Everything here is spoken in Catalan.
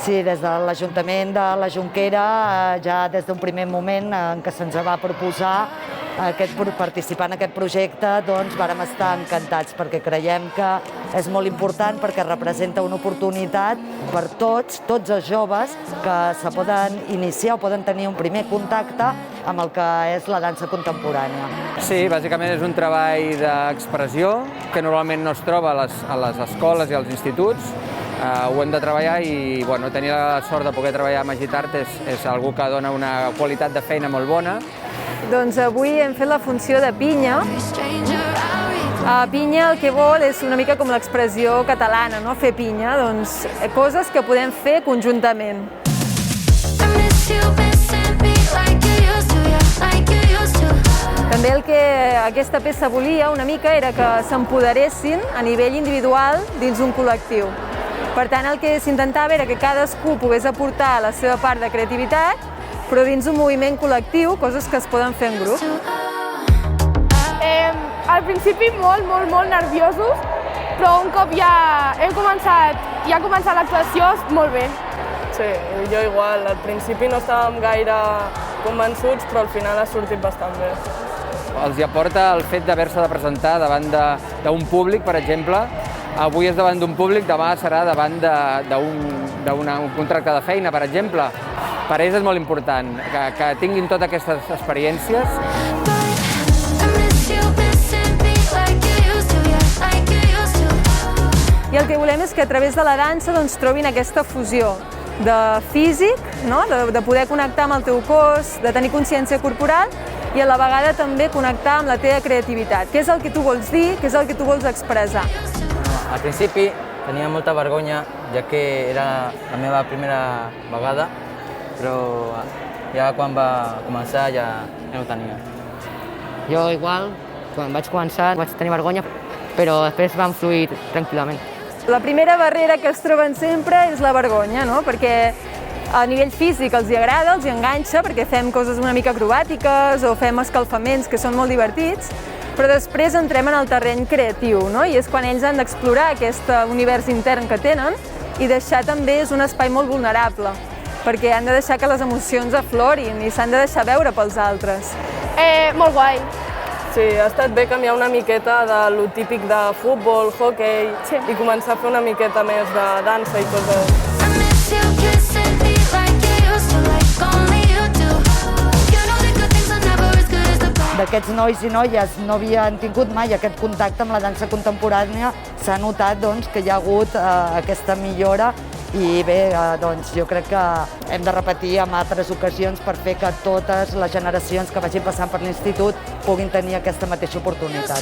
Sí, des de l'Ajuntament de la Jonquera, ja des d'un primer moment en què se'ns va proposar participar en aquest projecte, doncs vàrem estar encantats perquè creiem que és molt important perquè representa una oportunitat per tots els joves que se poden iniciar o poden tenir un primer contacte amb el que és la dansa contemporània. Sí, bàsicament és un treball d'expressió que normalment no es troba a les escoles i als instituts. Ho hem de treballar i tenir la sort de poder treballar amb Agitart és algú que dona una qualitat de feina molt bona. Doncs avui hem fet la funció de pinya. Pinya el que vol és una mica com l'expressió catalana, no? Fer pinya, doncs coses que podem fer conjuntament. També el que aquesta peça volia una mica era que s'empoderessin a nivell individual dins un col·lectiu. Per tant, el que s'intentava era que cadascú pogués aportar la seva part de creativitat, però dins un moviment col·lectiu, coses que es poden fer en grup. Al principi molt nerviosos, però un cop ja ha començat l'actuació, molt bé. Sí, jo igual. Al principi no estàvem gaire convençuts, però al final ha sortit bastant bé. Els hi aporta el fet d'haver-se de presentar davant d'un públic, per exemple. Avui és davant d'un públic, demà serà davant d'un contracte de feina, per exemple. Per ells és molt important que tinguin totes aquestes experiències. I el que volem és que a través de la dansa trobin aquesta fusió de físic, de poder connectar amb el teu cos, de tenir consciència corporal i a la vegada també connectar amb la teva creativitat. Què és el que tu vols dir, què és el que tu vols expressar? Al principi tenia molta vergonya, ja que era la meva primera vegada, però ja quan va començar ja no ho tenia. Jo igual, quan vaig començar vaig tenir vergonya, però després vam fluir tranquil·lament. La primera barrera que es troben sempre és la vergonya, no? Perquè a nivell físic els hi agrada, els hi enganxa, perquè fem coses una mica acrobàtiques o fem escalfaments que són molt divertits, però després entrem en el terreny creatiu, no? I és quan ells han d'explorar aquest univers intern que tenen i deixar també és un espai molt vulnerable, perquè han de deixar que les emocions aflorin i s'han de deixar veure pels altres. Molt guai. Sí, ha estat bé canviar una miqueta de lo típic de futbol, hoquei, i començar a fer una miqueta més de dansa i coses. D'aquests nois i noies no havien tingut mai aquest contacte amb la dansa contemporània, s'ha notat que hi ha hagut aquesta millora i bé, jo crec que hem de repetir en altres ocasions per fer que totes les generacions que vagin passant per l'institut puguin tenir aquesta mateixa oportunitat.